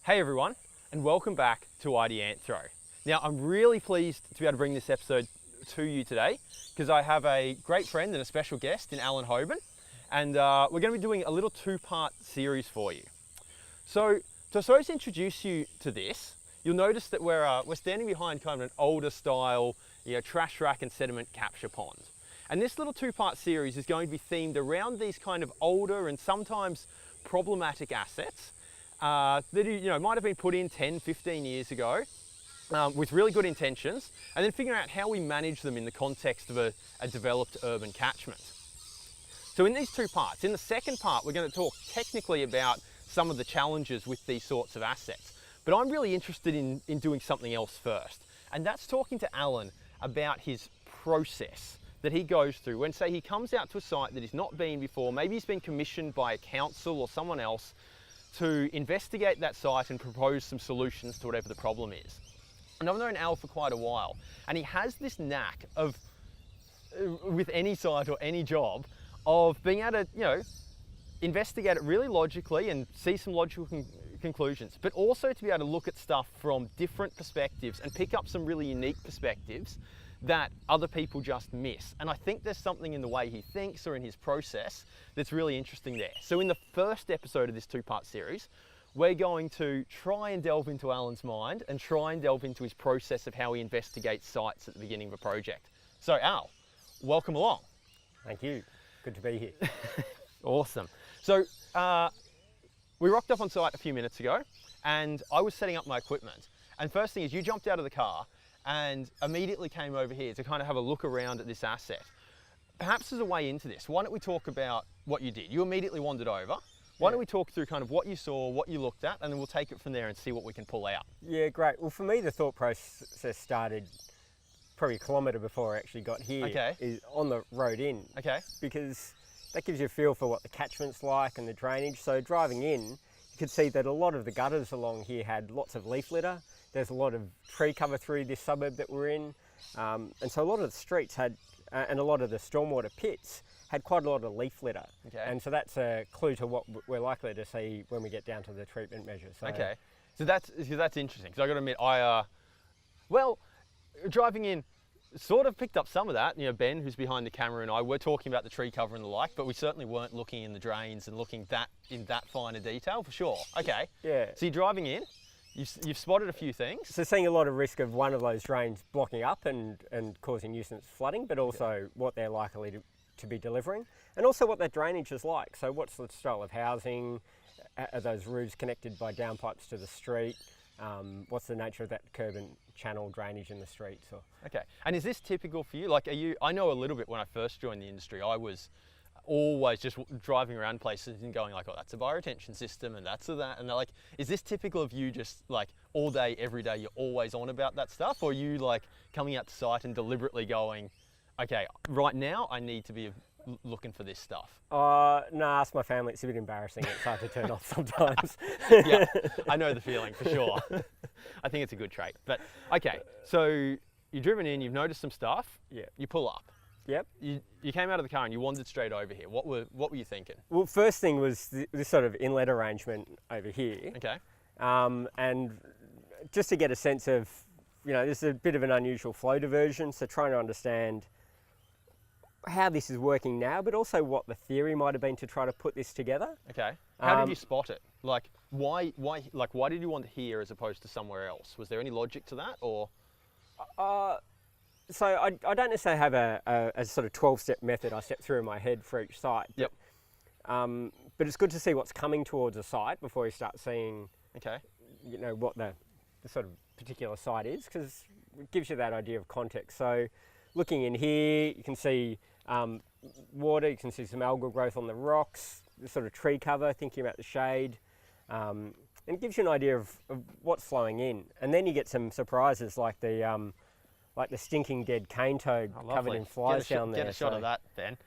Hey everyone, and welcome back to Ideanthro. Now I'm really pleased to be able to bring this episode to you today because I have a great friend and a special guest in Alan Hoban, and we're going to be doing a little two-part series for you. So to sort of introduce you to this, you'll notice that we're standing behind kind of an older style, trash rack and sediment capture pond. And this little two-part series is going to be themed around these kind of older and sometimes problematic assets that might have been put in 10, 15 years ago with really good intentions, and then figuring out how we manage them in the context of a developed urban catchment. So in these two parts, in the second part, we're going to talk technically about some of the challenges with these sorts of assets. But I'm really interested in doing something else first, and that's talking to Alan about his process that he goes through when, say, he comes out to a site that he's not been before. Maybe he's been commissioned by a council or someone else to investigate that site and propose some solutions to whatever the problem is. And I've known Al for quite a while, and he has this knack of, with any site or any job, of being able to, investigate it really logically and see some logical conclusions, but also to be able to look at stuff from different perspectives and pick up some really unique perspectives that other people just miss. And I think there's something in the way he thinks or in his process that's really interesting there. So in the first episode of this two-part series, we're going to try and delve into Alan's mind and try and delve into his process of how he investigates sites at the beginning of a project. So Al, welcome along. Thank you. Good to be here. Awesome. So we rocked up on site a few minutes ago and I was setting up my equipment. And first thing is you jumped out of the car and immediately came over here to kind of have a look around at this asset. Perhaps as a way into this, why don't we talk about what you did? You immediately wandered over. Why don't we talk through kind of what you saw, what you looked at, and then we'll take it from there and see what we can pull out. Yeah, great. Well, for me, the thought process started probably a kilometre before I actually got here. Okay. Is on the road in. Okay. Because that gives you a feel for what the catchment's like and the drainage. So driving in, you could see that a lot of the gutters along here had lots of leaf litter. There's a lot of tree cover through this suburb that we're in. And so a lot of the streets had, and a lot of the stormwater pits had quite a lot of leaf litter. Okay. And so that's a clue to what we're likely to see when we get down to the treatment measures. So okay. So that's interesting. Because I got to admit, driving in, sort of picked up some of that. Ben, who's behind the camera, and I were talking about the tree cover and the like, but we certainly weren't looking in the drains and looking in that finer detail for sure. Okay. Yeah. So you're driving in. You've spotted a few things. So seeing a lot of risk of one of those drains blocking up and causing nuisance flooding, but also what they're likely to be delivering, and also what that drainage is like. So what's the style of housing? Are those roofs connected by downpipes to the street? What's the nature of that curb and channel drainage in the streets? Okay, and is this typical for you? Like, I know a little bit when I first joined the industry, I was always just driving around places and going like, oh, that's a bioretention system and that's that. And they're like, is this typical of you just like all day, every day, you're always on about that stuff? Or are you like coming out to site and deliberately going, okay, right now I need to be looking for this stuff? No, ask my family. It's a bit embarrassing. It's hard to turn off sometimes. Yeah, I know the feeling for sure. I think it's a good trait. But okay, so you've driven in, you've noticed some stuff. Yeah. You pull up. Yep. You came out of the car and you wandered straight over here. What were you thinking? Well, first thing was this sort of inlet arrangement over here. Okay. And just to get a sense of, this is a bit of an unusual flow diversion, so trying to understand how this is working now, but also what the theory might have been to try to put this together. Okay. How did you spot it? Like, why did you want here as opposed to somewhere else? Was there any logic to that, or? So I don't necessarily have a sort of 12-step method I step through in my head for each site. Yep. But it's good to see what's coming towards a site before you start seeing, what the sort of particular site is, because it gives you that idea of context. So looking in here, you can see water, you can see some algal growth on the rocks, the sort of tree cover, thinking about the shade. And it gives you an idea of what's flowing in. And then you get some surprises like the stinking dead cane toad covered in flies down there. Get a shot of that, Ben.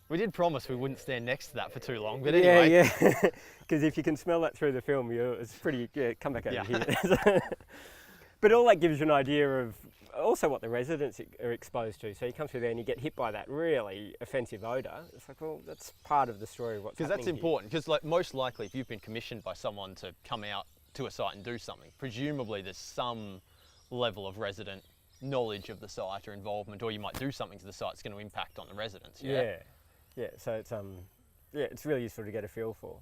We did promise we wouldn't stand next to that for too long, but anyway. Yeah, because if you can smell that through the film, it's pretty, come back over here. But all that gives you an idea of also what the residents are exposed to. So you come through there and you get hit by that really offensive odour. It's like, well, that's part of the story of what's happening. Because that's important, because like most likely if you've been commissioned by someone to come out to a site and do something, presumably there's some level of resident knowledge of the site or involvement, or you might do something to the site that's going to impact on the residents. Yeah. So it's it's really useful to get a feel for.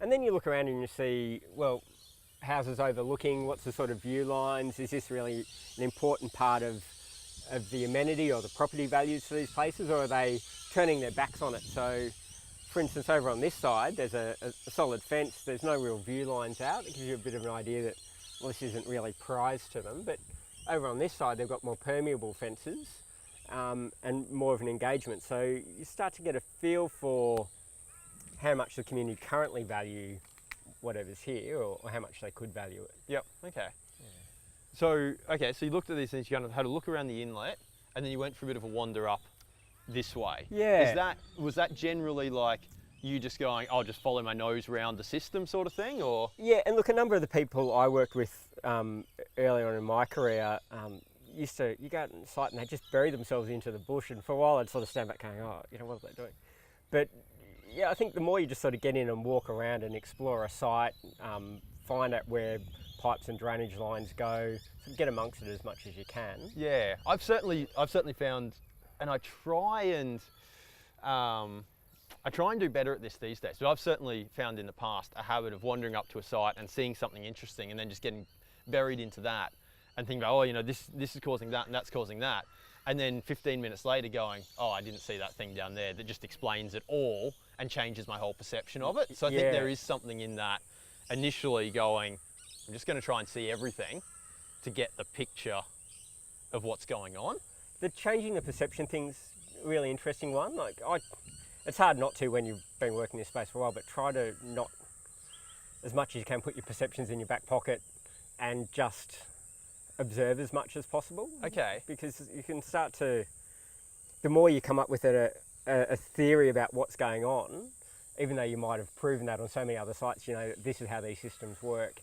And then you look around and you see, well, houses overlooking, what's the sort of view lines? Is this really an important part of the amenity or the property values for these places, or are they turning their backs on it? So, for instance, over on this side, there's a solid fence. There's no real view lines out. It gives you a bit of an idea that, well, this isn't really prized to them. But over on this side, they've got more permeable fences and more of an engagement. So you start to get a feel for how much the community currently value whatever's here, or how much they could value it. Yep. Okay. Yeah. So you looked at these things. You kind of had a look around the inlet, and then you went for a bit of a wander up this way. Yeah. Was that generally like you just going, I'll just follow my nose around the system sort of thing, or? Yeah, and look, a number of the people I worked with early on in my career you go out on site and they just bury themselves into the bush, and for a while I'd sort of stand back going, oh, what are they doing? But yeah, I think the more you just sort of get in and walk around and explore a site, find out where pipes and drainage lines go, sort of get amongst it as much as you can. Yeah, I've certainly found, and I try and do better at this these days. But I've certainly found in the past a habit of wandering up to a site and seeing something interesting, and then just getting buried into that, and thinking, this is causing that, and that's causing that. And then 15 minutes later going, oh, I didn't see that thing down there that just explains it all and changes my whole perception of it. So I think there is something in that initially going, I'm just going to try and see everything to get the picture of what's going on. The changing the perception thing's a really interesting one. Like it's hard not to when you've been working in this space for a while, but try to not, as much as you can, put your perceptions in your back pocket and just observe as much as possible. Okay. Because you can start to, the more you come up with a theory about what's going on, even though you might have proven that on so many other sites, this is how these systems work,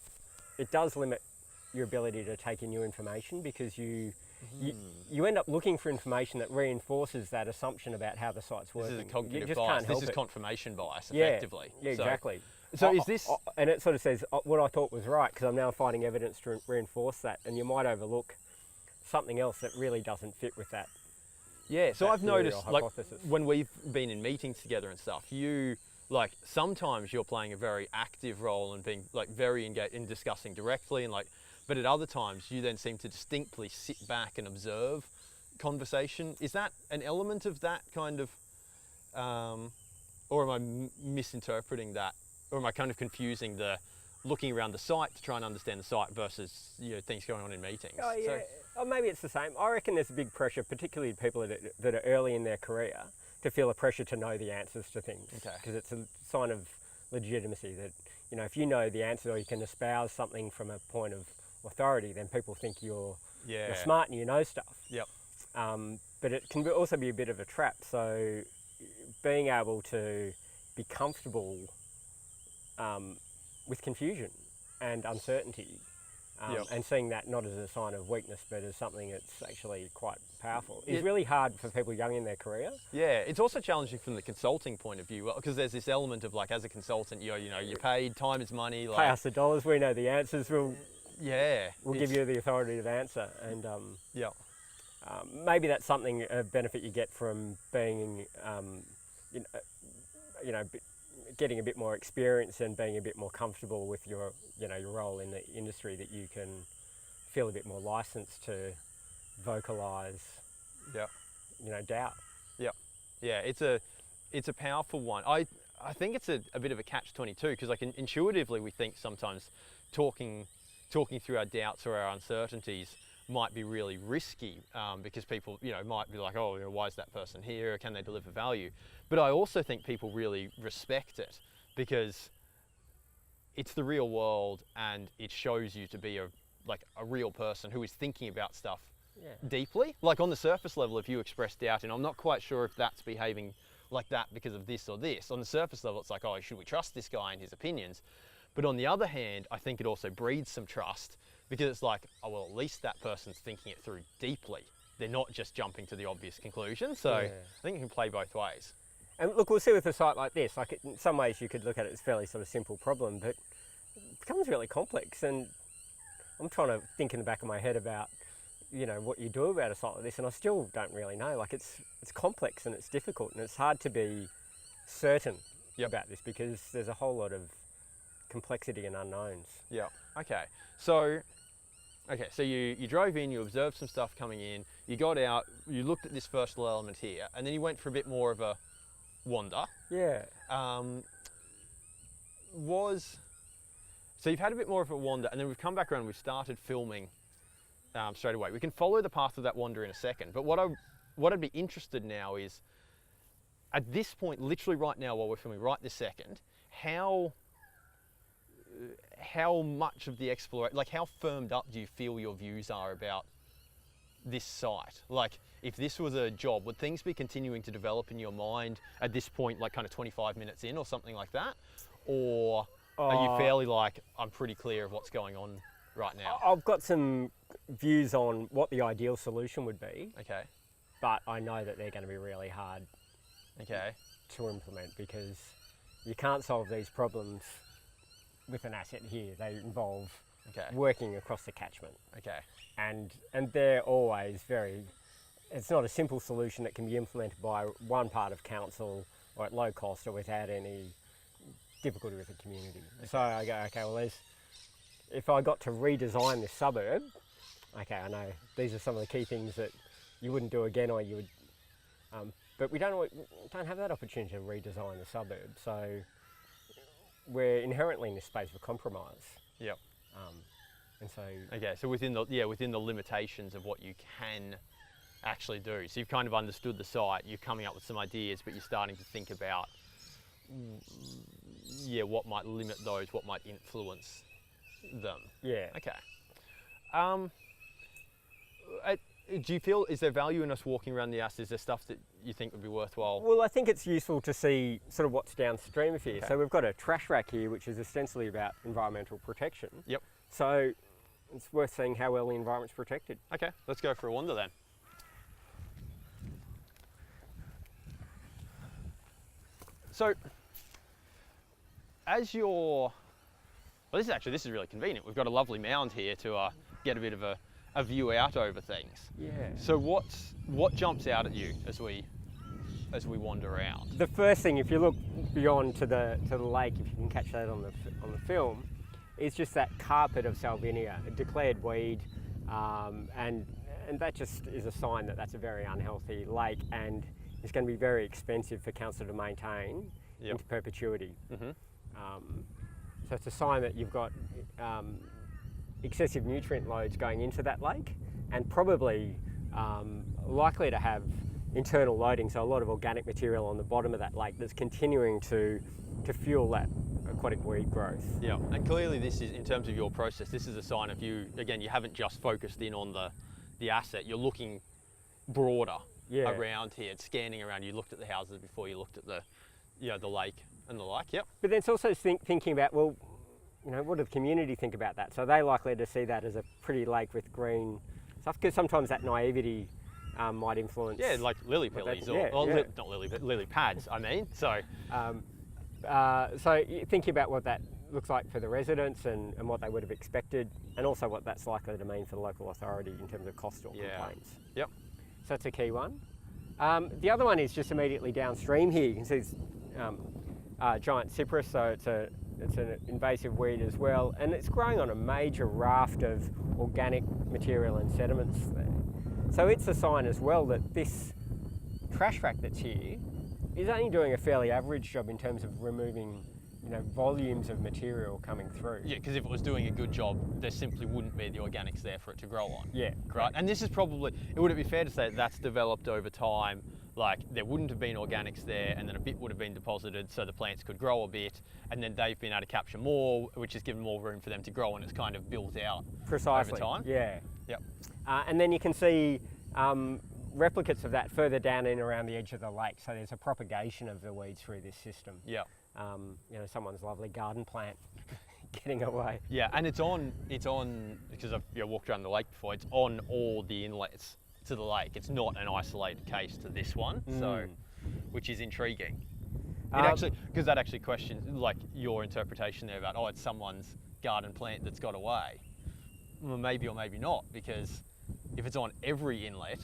it does limit your ability to take in new information, because you end up looking for information that reinforces that assumption about how the site's working. This is a cognitive just bias. Can't help this is it. confirmation bias, effectively. Yeah, exactly. So is this... and it sort of says what I thought was right, because I'm now finding evidence to reinforce that, and you might overlook something else that really doesn't fit with that. Yeah, so I've noticed, like, hypothesis. when we've been in meetings together and stuff, sometimes you're playing a very active role and being, like, very engaged in discussing directly, and, like, but at other times you then seem to distinctly sit back and observe conversation. Is that an element of that kind of, or am I misinterpreting that? Or am I kind of confusing the looking around the site to try and understand the site versus things going on in meetings? Oh yeah, or maybe it's the same. I reckon there's a big pressure, particularly people that are early in their career, to feel a pressure to know the answers to things. Okay. Because it's a sign of legitimacy that, if you know the answer or you can espouse something from a point of authority, then people think you're smart and you know stuff. Yep. But it can also be a bit of a trap. So being able to be comfortable with confusion and uncertainty, and seeing that not as a sign of weakness but as something that's actually quite powerful is really hard for people young in their career. Yeah, it's also challenging from the consulting point of view, because there's this element of, like, as a consultant, you're paid, time is money. Like, pay us the dollars, we know the answers, we'll give you the authoritative answer, and maybe that's something, a benefit you get from being getting a bit more experience and being a bit more comfortable with your role in the industry, that you can feel a bit more licensed to vocalise doubt. It's a powerful one. I think it's a bit of a catch-22, because, like, intuitively we think sometimes talking through our doubts or our uncertainties might be really risky, because people might be like, oh, why is that person here? Can they deliver value? But I also think people really respect it, because it's the real world and it shows you to be a real person who is thinking about stuff deeply. Like, on the surface level, if you express doubt, and I'm not quite sure if that's behaving like that because of this or this, on the surface level it's like, oh, should we trust this guy and his opinions? But on the other hand, I think it also breeds some trust, because it's like, oh, well, at least that person's thinking it through deeply. They're not just jumping to the obvious conclusion. So I think it can play both ways. And look, we'll see with a site like this, like in some ways you could look at it as a fairly sort of simple problem, but it becomes really complex. And I'm trying to think in the back of my head about, you know, what you do about a site like this, and I still don't really know. Like it's complex and it's difficult, and it's hard to be certain about this because there's a whole lot of complexity and unknowns. Yeah. Okay. So you drove in, you observed some stuff coming in, you got out, you looked at this first little element here, and then you went for a bit more of a wander. Yeah. So you've had a bit more of a wander, and then we've come back around and we've started filming straight away. We can follow the path of that wander in a second, but what I'd be interested now is, at this point, literally right now while we're filming, right this second, how much of the exploration, like how firmed up do you feel your views are about this site? Like if this was a job, would things be continuing to develop in your mind at this point, like kind of 25 minutes in or something like that? Or are you fairly like, I'm pretty clear of what's going on right now? I've got some views on what the ideal solution would be. Okay. But I know that they're going to be really hard to implement because you can't solve these problems with an asset here. They involve working across the catchment. Okay. And they're always it's not a simple solution that can be implemented by one part of council or at low cost or without any difficulty with the community. Okay. So I go, okay, well if I got to redesign this suburb, okay, I know these are some of the key things that you wouldn't do again or you would, but we don't have that opportunity to redesign the suburb. So we're inherently in this space of compromise. Yep. And so so within the limitations of what you can actually do. So you've kind of understood the site, you're coming up with some ideas, but you're starting to think about what might limit those, what might influence them. Yeah. Okay. Do you feel, is there value in us walking around the asset? Is there stuff that you think would be worthwhile? Well, I think it's useful to see sort of what's downstream of here. Okay. So we've got a trash rack here, which is ostensibly about environmental protection. Yep. So it's worth seeing how well the environment's protected. Okay, let's go for a wander then. So, as you're, well, this is really convenient. We've got a lovely mound here to get a bit of a view out over things. Yeah. So what jumps out at you as we wander around? The first thing, if you look beyond to the lake, if you can catch that on the film, is just that carpet of salvinia, a declared weed, and that just is a sign that that's a very unhealthy lake and it's going to be very expensive for council to maintain into perpetuity. Mm-hmm. So it's a sign that you've got excessive nutrient loads going into that lake and probably likely to have internal loading, so a lot of organic material on the bottom of that lake that's continuing to fuel that aquatic weed growth. Yeah, and clearly this is, in terms of your process, this is a sign of you, again, you haven't just focused in on the asset, you're looking broader around here, scanning around. You looked at the houses before you looked at the lake and the like, yep. But then it's also thinking about, well, you know, what do the community think about that? So they're likely to see that as a pretty lake with green stuff, because sometimes that naivety might influence. Yeah, like lily pillies, not lily, but lily pads, I mean, so. So thinking about what that looks like for the residents and what they would have expected, and also what that's likely to mean for the local authority in terms of cost or complaints. Yep. So that's a key one. The other one is just immediately downstream here. You can see this giant cyprus, so it's an invasive weed as well, and it's growing on a major raft of organic material and sediments there. So it's a sign as well that this trash rack that's here is only doing a fairly average job in terms of removing, you know, volumes of material coming through. Yeah, because if it was doing a good job, there simply wouldn't be the organics there for it to grow on. Yeah. Right. And this is probably, would it be fair to say that's developed over time? Like there wouldn't have been organics there, and then a bit would have been deposited so the plants could grow a bit, and then they've been able to capture more, which has given more room for them to grow, and it's kind of built out over time. Yeah. Yep. And then you can see replicates of that further down and around the edge of the lake. So there's a propagation of the weeds through this system. Yeah. You know, someone's lovely garden plant getting away. Yeah, and it's on because I've walked around the lake before. It's on all the inlets to the lake. It's not an isolated case to this one, so which is intriguing. Because that actually questions like your interpretation there about it's someone's garden plant that's got away. Well, maybe or maybe not, because if it's on every inlet,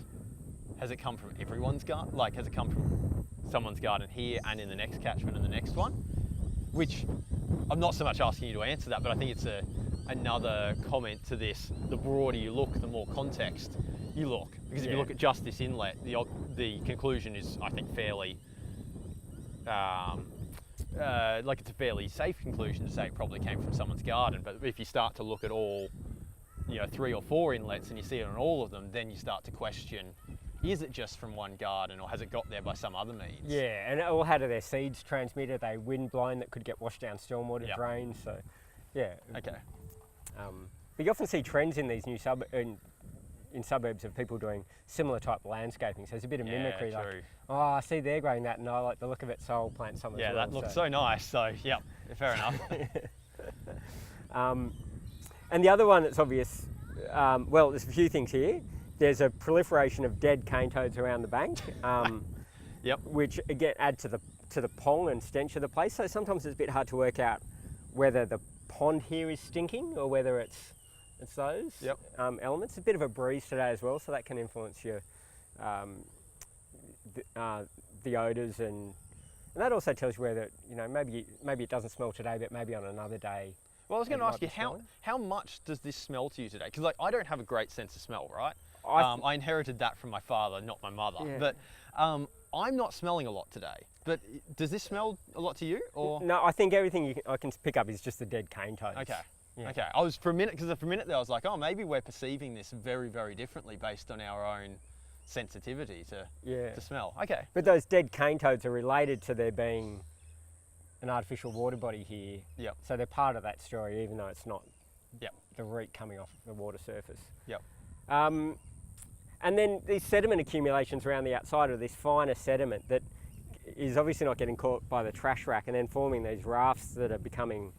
has it come from everyone's garden? Like, has it come from someone's garden here and in the next catchment and the next one? Which I'm not so much asking you to answer that, but I think it's another comment to this. The broader you look, the more context you look. Because if you look at just this inlet, the conclusion is, I think, fairly, like it's a fairly safe conclusion to say it probably came from someone's garden. But if you start to look at all, 3 or 4 inlets and you see it on all of them, then you start to question, is it just from one garden or has it got there by some other means? Yeah, and how do their seeds transmit? Are they wind blown that could get washed down stormwater drains? So, yeah. Okay. But you often see trends in these new in suburbs of people doing similar type landscaping. So there's a bit of mimicry, true. like, I see they're growing that and I like the look of it, so I'll plant some as well. Yeah, that looks so nice. So, yeah, fair enough. And the other one that's obvious, well, there's a few things here. There's a proliferation of dead cane toads around the bank, which again add to the pong and stench of the place. So sometimes it's a bit hard to work out whether the pond here is stinking or whether it's those elements. A bit of a breeze today as well, so that can influence your the odours, and that also tells you whether maybe it doesn't smell today, but maybe on another day. Well, I was going to ask you, how much does this smell to you today? Because I don't have a great sense of smell, right? I inherited that from my father, not my mother. Yeah. But I'm not smelling a lot today. But does this smell a lot to you? Or? No, I think everything I can pick up is just the dead cane toads. Okay. Yeah. Okay. I was for a minute there I was like, maybe we're perceiving this very, very differently based on our own sensitivity to smell. Okay. But those dead cane toads are related to there being an artificial water body here. Yep. So they're part of that story, even though it's not the reek coming off the water surface. Yep. And then these sediment accumulations around the outside of this finer sediment that is obviously not getting caught by the trash rack and then forming these rafts that are becoming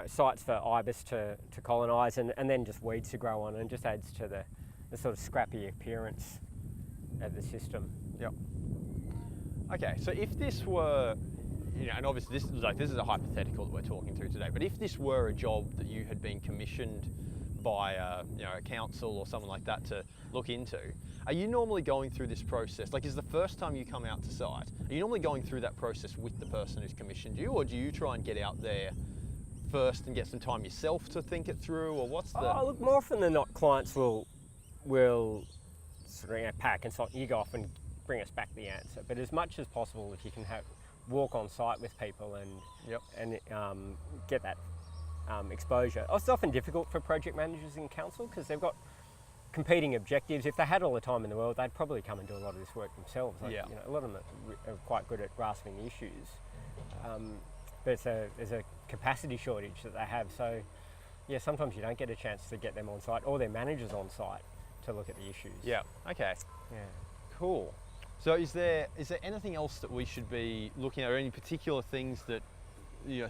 sites for ibis to colonise and then just weeds to grow on, and just adds to the sort of scrappy appearance of the system. Yep. Okay, so if this were, and obviously this is a hypothetical that we're talking through today, but if this were a job that you had been commissioned by a council or someone like that to look into, are you normally going through this process? Like, is the first time you come out to site, are you normally going through that process with the person who's commissioned you, or do you try and get out there first and get some time yourself to think it through, or what's the... Look, more often than not, clients will sort of pack and you go off and bring us back the answer. But as much as possible, if you can walk on site with people and get that exposure. It's often difficult for project managers in council because they've got competing objectives. If they had all the time in the world, they'd probably come and do a lot of this work themselves. A lot of them are quite good at grasping the issues. But there's a capacity shortage that they have. So, sometimes you don't get a chance to get them on site or their managers on site to look at the issues. Yeah, okay. Yeah. Cool. So is there anything else that we should be looking at, or any particular things that,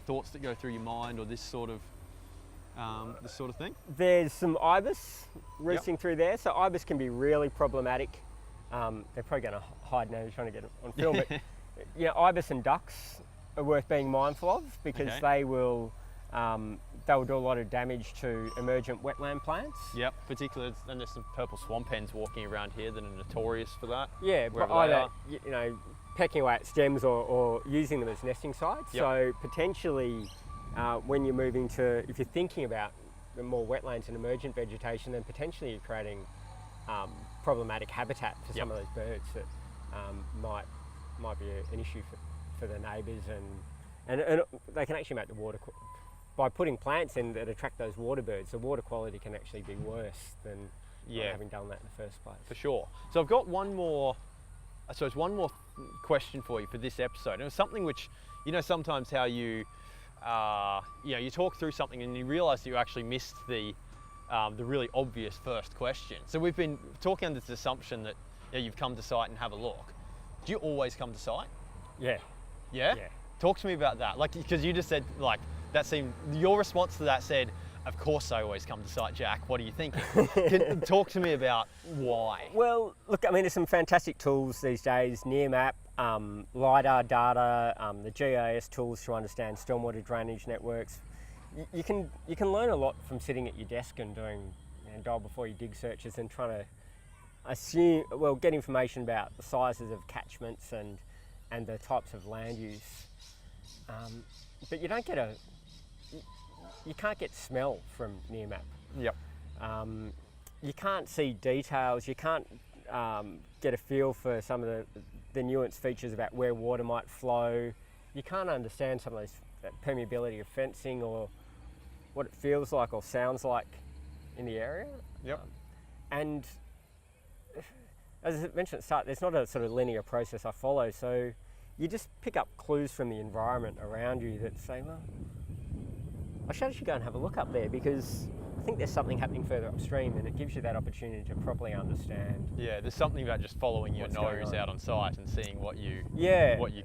thoughts that go through your mind, or this sort of thing? There's some ibis roosting through there. So ibis can be really problematic. They're probably going to hide now, trying to get it on film. But ibis and ducks are worth being mindful of because they will do a lot of damage to emergent wetland plants. Yep, particularly, and there's some purple swamp hens walking around here that are notorious for that. Yeah, but either pecking away at stems or using them as nesting sites. Yep. So potentially, when you're moving to, if you're thinking about more wetlands and emergent vegetation, then potentially you're creating problematic habitat for some of those birds that might be an issue for the neighbours, and they can actually make the water, by putting plants in that attract those water birds, the water quality can actually be worse than not having done that in the first place. For sure. So I've got one more question for you for this episode. And it was something which, sometimes how you talk through something and you realise that you actually missed the really obvious first question. So we've been talking under this assumption that you've come to site and have a look. Do you always come to site? Yeah. Yeah? Yeah. Talk to me about that. Like, because you just said, like, that seemed, your response to that said, of course I always come to site, Jack. What are you thinking? Talk to me about why. Well, look, I mean, there's some fantastic tools these days, Nearmap, LiDAR data, the GIS tools to understand stormwater drainage networks. You can learn a lot from sitting at your desk and doing dial before you dig searches and trying to get information about the sizes of catchments and the types of land use. But you don't get you can't get smell from Nearmap. Yep. You can't see details. You can't get a feel for some of the nuanced features about where water might flow. You can't understand some of those permeability of fencing or what it feels like or sounds like in the area. Yep. And as I mentioned at the start, there's not a sort of linear process I follow. So you just pick up clues from the environment around you that say, well, I should actually go and have a look up there because I think there's something happening further upstream, and it gives you that opportunity to properly understand. Yeah, there's something about just following your nose out on site and seeing what you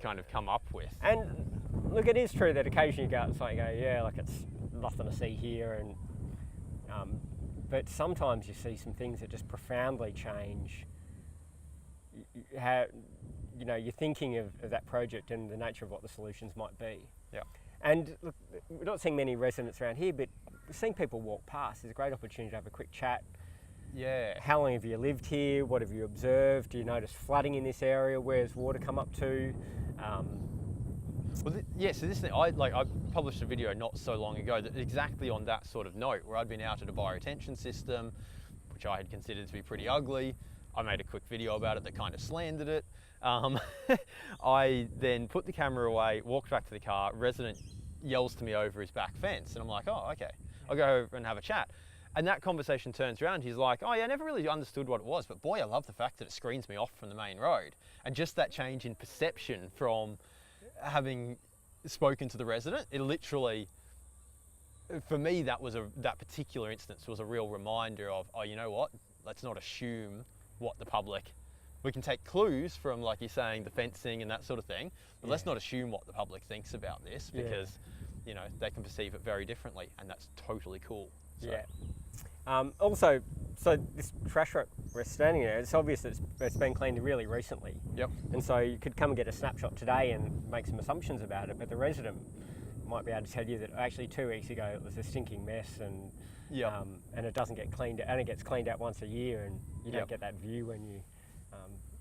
kind of come up with. And look, it is true that occasionally you go out and site and go, yeah, like it's nothing to see here, and but sometimes you see some things that just profoundly change how you're thinking of that project and the nature of what the solutions might be. Yeah. And look, we're not seeing many residents around here, but seeing people walk past is a great opportunity to have a quick chat. Yeah. How long have you lived here? What have you observed? Do you notice flooding in this area? Where's water come up to? So this thing, I published a video not so long ago that exactly on that sort of note, where I'd been out at a bioretention system, which I had considered to be pretty ugly. I made a quick video about it that kind of slandered it. I then put the camera away, walked back to the car, resident yells to me over his back fence, and I'm like, oh, okay, I'll go over and have a chat. And that conversation turns around, he's like, oh yeah, I never really understood what it was, but boy, I love the fact that it screens me off from the main road. And just that change in perception from having spoken to the resident, it literally, for me, that particular instance was a real reminder of, oh, you know what, let's not assume what the public, we can take clues from, like you're saying, the fencing and that sort of thing, but let's not assume what the public thinks about this because, they can perceive it very differently, and that's totally cool. So. Yeah. Also, so this trash rock we're standing there, it's obvious that it's been cleaned really recently. Yep. And so you could come and get a snapshot today and make some assumptions about it, but the resident might be able to tell you that actually 2 weeks ago it was a stinking mess and it doesn't get cleaned out, and it gets cleaned out once a year, and you don't get that view when you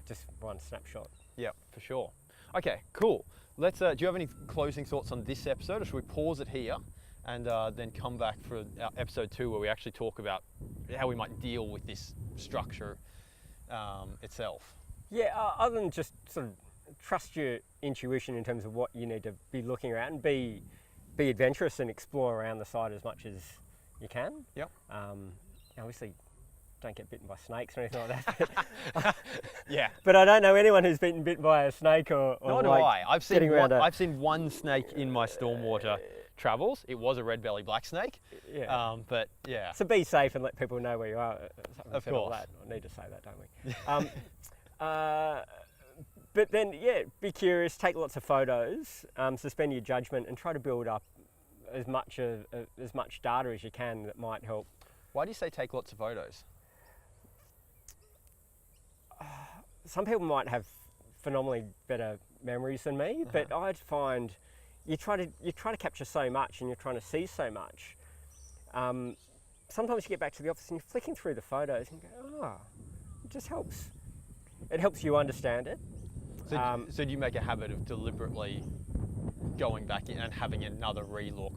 just one snapshot. Yeah, for sure. Okay, cool. Let's. Do you have any closing thoughts on this episode, or should we pause it here and then come back for episode 2, where we actually talk about how we might deal with this structure itself? Yeah, other than just sort of trust your intuition in terms of what you need to be looking around, and be adventurous and explore around the site as much as you can. Yep. Obviously, don't get bitten by snakes or anything like that. Yeah. But I don't know anyone who's been bitten by a snake or Nor do I. I've seen one snake in my stormwater travels. It was a red belly black snake. Yeah. But yeah. So be safe and let people know where you are. Of course. I need to say that, don't we? But then, be curious, take lots of photos, suspend your judgment, and try to build up as much data as you can that might help. Why do you say take lots of photos? Some people might have phenomenally better memories than me, but I'd find you try to capture so much and you're trying to see so much. Sometimes you get back to the office and you're flicking through the photos and you go, it just helps. It helps you understand it. So do you make a habit of deliberately going back in and having another relook,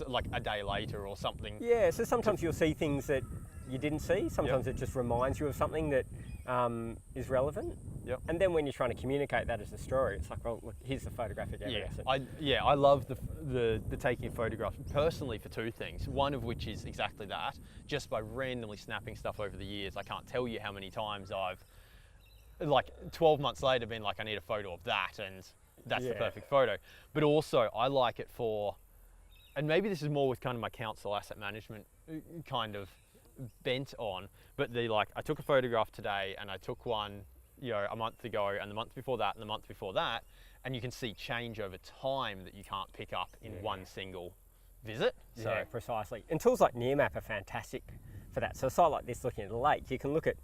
like a day later or something? Yeah, so sometimes you'll see things that you didn't see. Sometimes it just reminds you of something that is relevant. Yep. And then when you're trying to communicate that as a story, it's like, well, look, here's the photographic evidence. I love the taking of photographs personally for 2 things. One of which is exactly that. Just by randomly snapping stuff over the years, I can't tell you how many times I've, like 12 months later, been like, I need a photo of that, and that's the perfect photo. But also, I like it for, and maybe this is more with kind of my council asset management kind of bent on, but I took a photograph today and I took one you know, a month ago and the month before that and the month before that, and you can see change over time that you can't pick up in one single visit. So yeah, precisely. And tools like Nearmap are fantastic for that. So a site like this looking at a lake, you can look at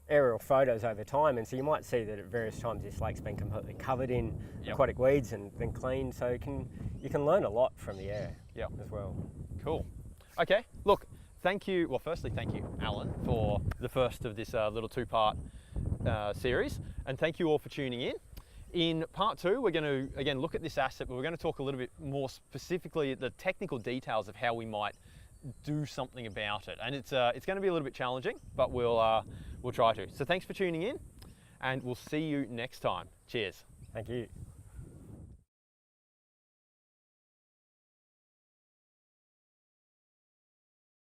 aerial photos over time, and so you might see that at various times this lake's been completely covered in aquatic weeds and then cleaned, so you can learn a lot from the air as well. Cool. Okay, look, thank you. Well, firstly, thank you, Alan, for the first of this little two-part series, and thank you all for tuning in. In part two, we're going to, again, look at this asset, but we're going to talk a little bit more specifically the technical details of how we might do something about it. And it's going to be a little bit challenging, but we'll try to. So thanks for tuning in, and we'll see you next time. Cheers. Thank you.